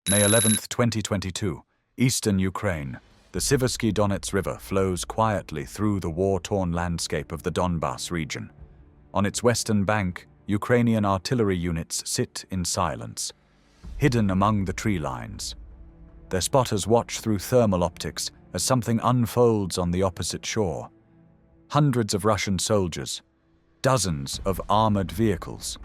May 11, 2022, eastern Ukraine. The Siverskyi Donets River flows quietly through the war-torn landscape of the Donbas region. On its western bank, Ukrainian artillery units sit in silence, hidden among the tree lines. Their spotters watch through thermal optics as something unfolds on the opposite shore. Hundreds of Russian soldiers, dozens of armored vehicles,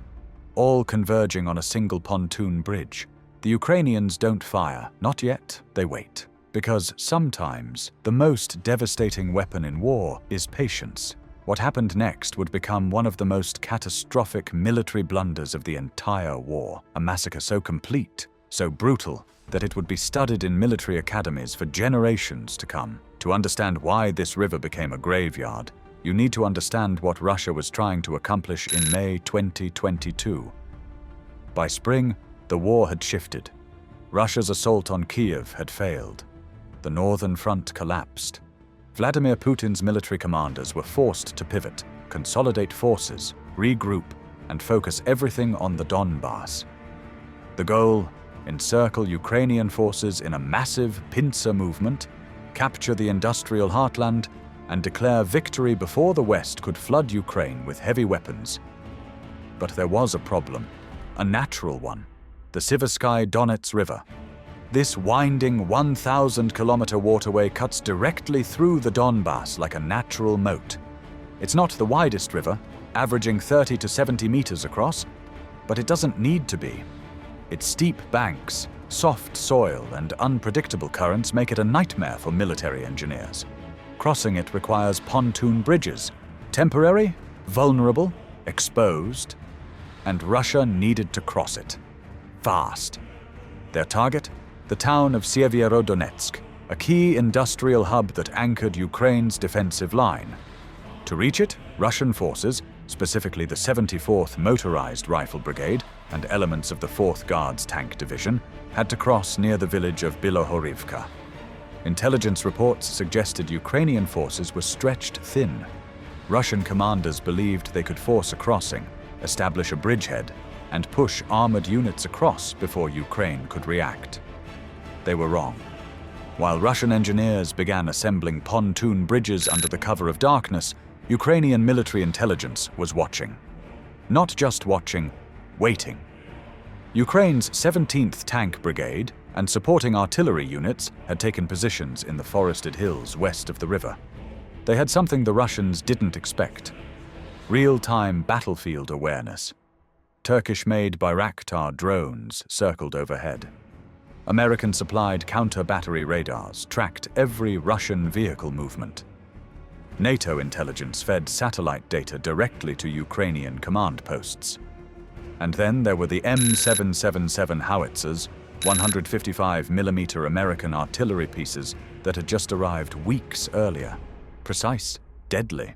all converging on a single pontoon bridge. The Ukrainians don't fire, not yet, they wait. Because sometimes the most devastating weapon in war is patience. What happened next would become one of the most catastrophic military blunders of the entire war. A massacre so complete, so brutal, that it would be studied in military academies for generations to come. To understand why this river became a graveyard, you need to understand what Russia was trying to accomplish in May 2022. By spring, the war had shifted. Russia's assault on Kiev had failed. The northern front collapsed. Vladimir Putin's military commanders were forced to pivot, consolidate forces, regroup, and focus everything on the Donbas. The goal: encircle Ukrainian forces in a massive pincer movement, capture the industrial heartland, and declare victory before the West could flood Ukraine with heavy weapons. But there was a problem, a natural one: the Siverskyi Donets River. This winding 1,000-kilometer waterway cuts directly through the Donbas like a natural moat. It's not the widest river, averaging 30 to 70 meters across, but it doesn't need to be. Its steep banks, soft soil, and unpredictable currents make it a nightmare for military engineers. Crossing it requires pontoon bridges, temporary, vulnerable, exposed, and Russia needed to cross it. Fast. Their target? The town of Siverskyi Donetsk, a key industrial hub that anchored Ukraine's defensive line. To reach it, Russian forces, specifically the 74th Motorized Rifle Brigade and elements of the 4th Guards Tank Division, had to cross near the village of Bilohorivka. Intelligence reports suggested Ukrainian forces were stretched thin. Russian commanders believed they could force a crossing, establish a bridgehead, and push armored units across before Ukraine could react. They were wrong. While Russian engineers began assembling pontoon bridges under the cover of darkness, Ukrainian military intelligence was watching. Not just watching, waiting. Ukraine's 17th Tank Brigade and supporting artillery units had taken positions in the forested hills west of the river. They had something the Russians didn't expect: real-time battlefield awareness. Turkish-made Bayraktar drones circled overhead. American-supplied counter-battery radars tracked every Russian vehicle movement. NATO intelligence fed satellite data directly to Ukrainian command posts. And then there were the M777 howitzers, 155mm American artillery pieces that had just arrived weeks earlier. Precise, deadly.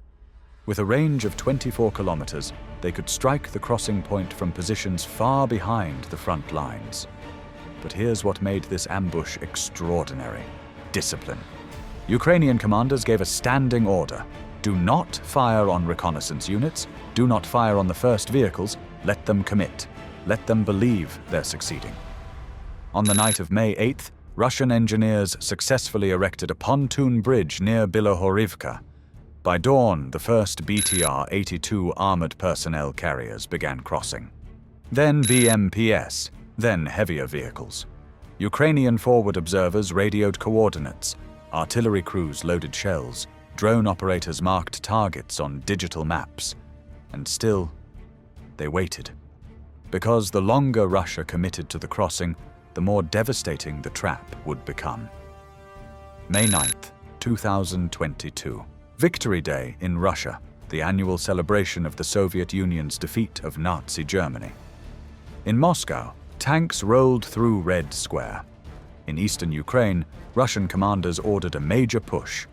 With a range of 24 kilometers, they could strike the crossing point from positions far behind the front lines. But here's what made this ambush extraordinary: discipline. Ukrainian commanders gave a standing order: do not fire on reconnaissance units, do not fire on the first vehicles, let them commit, let them believe they're succeeding. On the night of May 8th, Russian engineers successfully erected a pontoon bridge near Bilohorivka. By dawn, the first BTR-82 armored personnel carriers began crossing. Then BMPs, then heavier vehicles. Ukrainian forward observers radioed coordinates. Artillery crews loaded shells. Drone operators marked targets on digital maps. And still, they waited. Because the longer Russia committed to the crossing, the more devastating the trap would become. May 9th, 2022. Victory Day in Russia, the annual celebration of the Soviet Union's defeat of Nazi Germany. In Moscow, tanks rolled through Red Square. In eastern Ukraine, Russian commanders ordered a major push.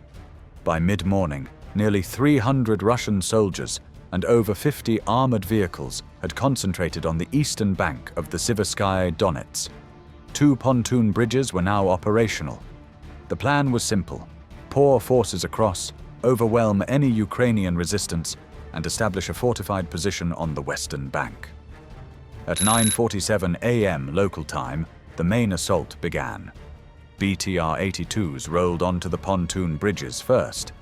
By mid-morning, nearly 300 Russian soldiers and over 50 armored vehicles had concentrated on the eastern bank of the Siverskyi Donets. 2 pontoon bridges were now operational. The plan was simple: pour forces across, overwhelm any Ukrainian resistance, and establish a fortified position on the western bank. At 9:47 a.m. local time, the main assault began. BTR-82s rolled onto the pontoon bridges first.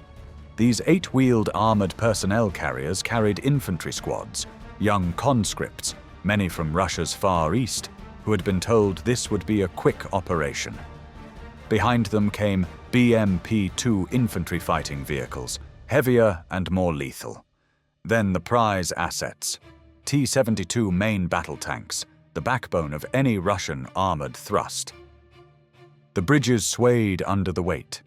These 8-wheeled armored personnel carriers carried infantry squads, young conscripts, many from Russia's Far East, who had been told this would be a quick operation. Behind them came BMP-2 infantry fighting vehicles, heavier and more lethal. Then the prize assets, T-72 main battle tanks, the backbone of any Russian armored thrust. The bridges swayed under the weight.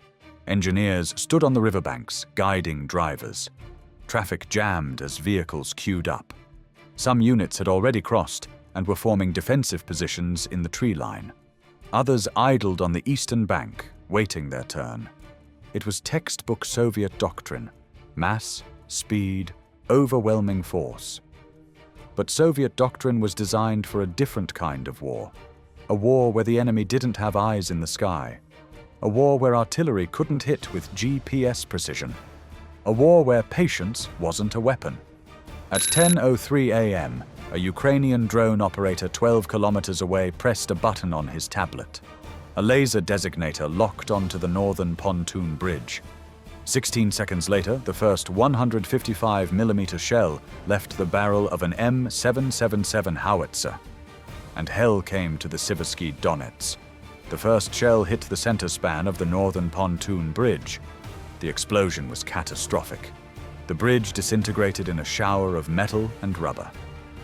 Engineers stood on the riverbanks, guiding drivers. Traffic jammed as vehicles queued up. Some units had already crossed and were forming defensive positions in the tree line. Others idled on the eastern bank, waiting their turn. It was textbook Soviet doctrine: mass, speed, overwhelming force. But Soviet doctrine was designed for a different kind of war. A war where the enemy didn't have eyes in the sky. A war where artillery couldn't hit with GPS precision. A war where patience wasn't a weapon. At 10:03 a.m., a Ukrainian drone operator 12 kilometers away pressed a button on his tablet. A laser designator locked onto the northern pontoon bridge. 16 seconds later, the first 155mm shell left the barrel of an M777 howitzer. And hell came to the Siverskyi Donets. The first shell hit the center span of the northern pontoon bridge. The explosion was catastrophic. The bridge disintegrated in a shower of metal and rubber.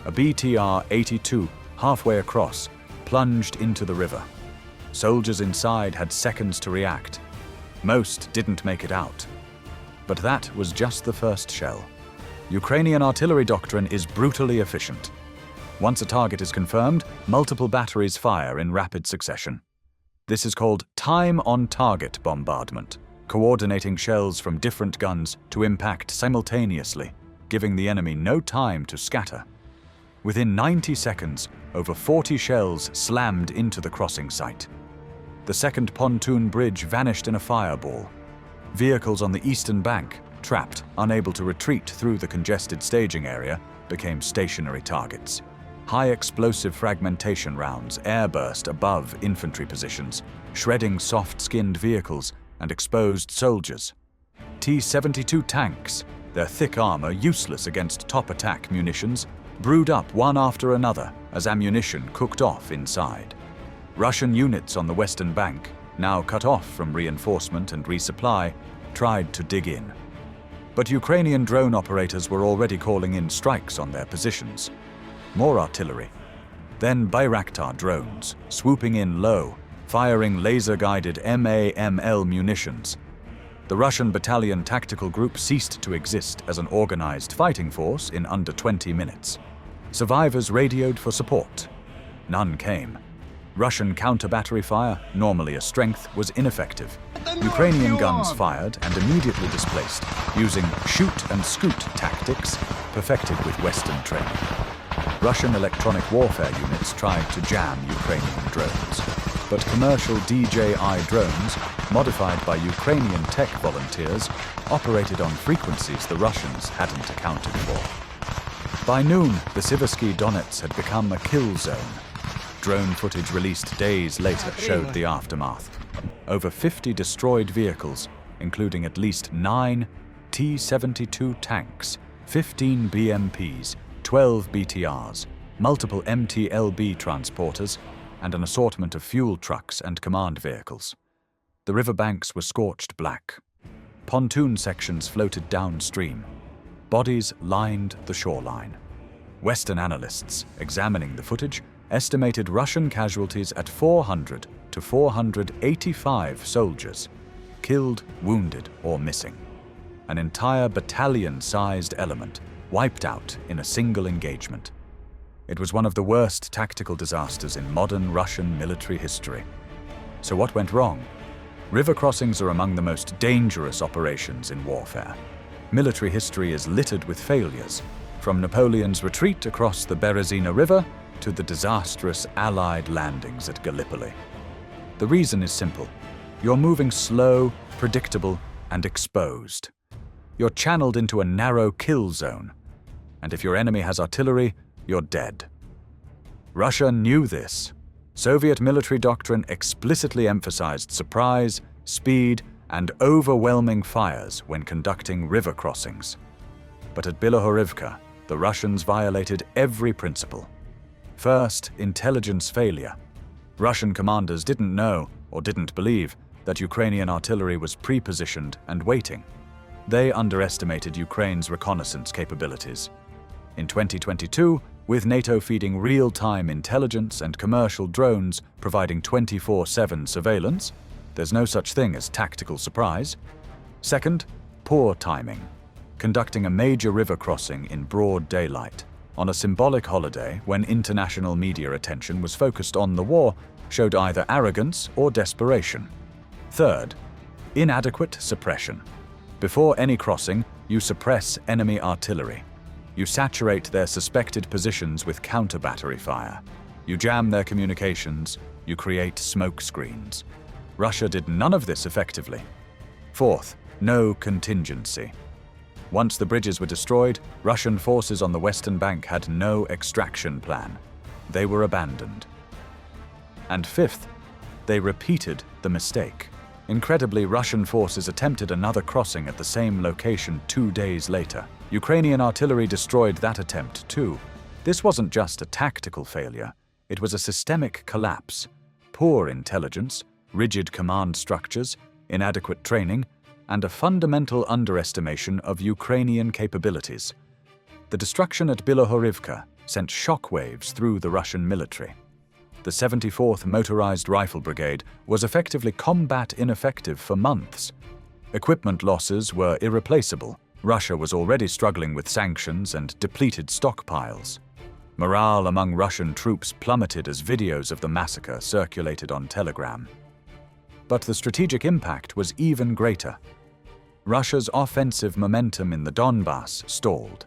A BTR-82, halfway across, plunged into the river. Soldiers inside had seconds to react. Most didn't make it out. But that was just the first shell. Ukrainian artillery doctrine is brutally efficient. Once a target is confirmed, multiple batteries fire in rapid succession. This is called time-on-target bombardment, coordinating shells from different guns to impact simultaneously, giving the enemy no time to scatter. Within 90 seconds, over 40 shells slammed into the crossing site. The second pontoon bridge vanished in a fireball. Vehicles on the eastern bank, trapped, unable to retreat through the congested staging area, became stationary targets. High-explosive fragmentation rounds airburst above infantry positions, shredding soft-skinned vehicles and exposed soldiers. T-72 tanks, their thick armor useless against top-attack munitions, brewed up one after another as ammunition cooked off inside. Russian units on the western bank, now cut off from reinforcement and resupply, tried to dig in. But Ukrainian drone operators were already calling in strikes on their positions. More artillery. Then Bayraktar drones, swooping in low, firing laser-guided MAML munitions. The Russian battalion tactical group ceased to exist as an organized fighting force in under 20 minutes. Survivors radioed for support. None came. Russian counter-battery fire, normally a strength, was ineffective. Ukrainian guns fired and immediately displaced, using shoot-and-scoot tactics perfected with Western training. Russian electronic warfare units tried to jam Ukrainian drones, but commercial DJI drones, modified by Ukrainian tech volunteers, operated on frequencies the Russians hadn't accounted for. By noon, the Siverskyi Donets had become a kill zone. Drone footage released days later showed the aftermath. Over 50 destroyed vehicles, including at least 9 T-72 tanks, 15 BMPs, 12 BTRs, multiple MTLB transporters, and an assortment of fuel trucks and command vehicles. The riverbanks were scorched black. Pontoon sections floated downstream. Bodies lined the shoreline. Western analysts, examining the footage, estimated Russian casualties at 400 to 485 soldiers, killed, wounded, or missing. An entire battalion-sized element wiped out in a single engagement. It was one of the worst tactical disasters in modern Russian military history. So what went wrong? River crossings are among the most dangerous operations in warfare. Military history is littered with failures, from Napoleon's retreat across the Berezina River to the disastrous Allied landings at Gallipoli. The reason is simple. You're moving slow, predictable, and exposed. You're channeled into a narrow kill zone. And if your enemy has artillery, you're dead. Russia knew this. Soviet military doctrine explicitly emphasized surprise, speed, and overwhelming fires when conducting river crossings. But at Bilohorivka, the Russians violated every principle. First, intelligence failure. Russian commanders didn't know, or didn't believe, that Ukrainian artillery was pre-positioned and waiting. They underestimated Ukraine's reconnaissance capabilities. In 2022, with NATO feeding real-time intelligence and commercial drones providing 24/7 surveillance, there's no such thing as tactical surprise. Second, poor timing. Conducting a major river crossing in broad daylight, on a symbolic holiday when international media attention was focused on the war, showed either arrogance or desperation. Third, inadequate suppression. Before any crossing, you suppress enemy artillery. You saturate their suspected positions with counter-battery fire. You jam their communications. You create smoke screens. Russia did none of this effectively. Fourth, no contingency. Once the bridges were destroyed, Russian forces on the western bank had no extraction plan. They were abandoned. And fifth, they repeated the mistake. Incredibly, Russian forces attempted another crossing at the same location 2 days later. Ukrainian artillery destroyed that attempt too. This wasn't just a tactical failure, it was a systemic collapse. Poor intelligence, rigid command structures, inadequate training, and a fundamental underestimation of Ukrainian capabilities. The destruction at Bilohorivka sent shockwaves through the Russian military. The 74th Motorized Rifle Brigade was effectively combat ineffective for months. Equipment losses were irreplaceable. Russia was already struggling with sanctions and depleted stockpiles. Morale among Russian troops plummeted as videos of the massacre circulated on Telegram. But the strategic impact was even greater. Russia's offensive momentum in the Donbass stalled.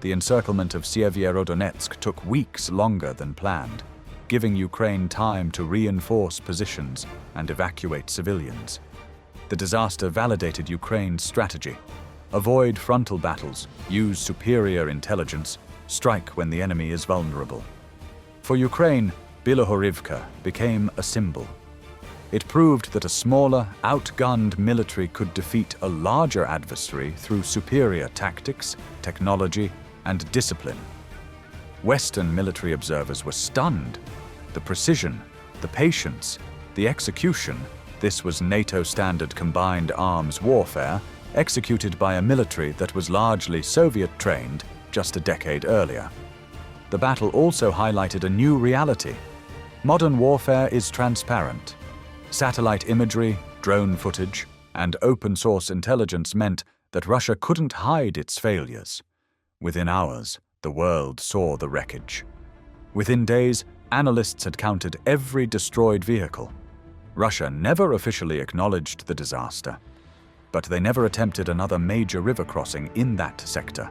The encirclement of Siverskyi took weeks longer than planned, giving Ukraine time to reinforce positions and evacuate civilians. The disaster validated Ukraine's strategy. Avoid frontal battles, use superior intelligence, strike when the enemy is vulnerable. For Ukraine, Bilohorivka became a symbol. It proved that a smaller, outgunned military could defeat a larger adversary through superior tactics, technology, and discipline. Western military observers were stunned. The precision, the patience, the execution — this was NATO standard combined arms warfare, executed by a military that was largely Soviet-trained just a decade earlier. The battle also highlighted a new reality. Modern warfare is transparent. Satellite imagery, drone footage, and open-source intelligence meant that Russia couldn't hide its failures. Within hours, the world saw the wreckage. Within days, analysts had counted every destroyed vehicle. Russia never officially acknowledged the disaster, but they never attempted another major river crossing in that sector.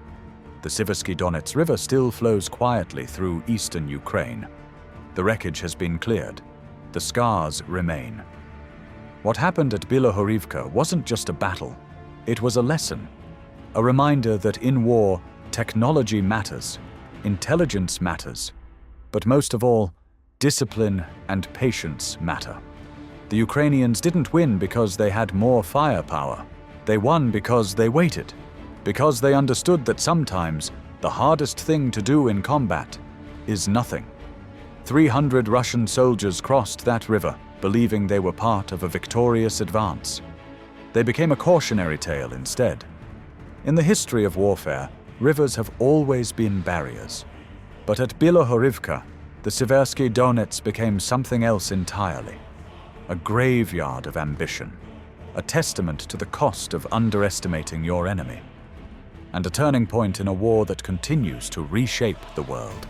The Siverskyi Donets River still flows quietly through eastern Ukraine. The wreckage has been cleared. The scars remain. What happened at Bilohorivka wasn't just a battle. It was a lesson. A reminder that in war, technology matters, intelligence matters, but most of all, discipline and patience matter. The Ukrainians didn't win because they had more firepower. They won because they waited, because they understood that sometimes the hardest thing to do in combat is nothing. 300 Russian soldiers crossed that river, believing they were part of a victorious advance. They became a cautionary tale instead. In the history of warfare, rivers have always been barriers. But at Bilohorivka, the Siverskyi Donets became something else entirely. A graveyard of ambition, a testament to the cost of underestimating your enemy, and a turning point in a war that continues to reshape the world.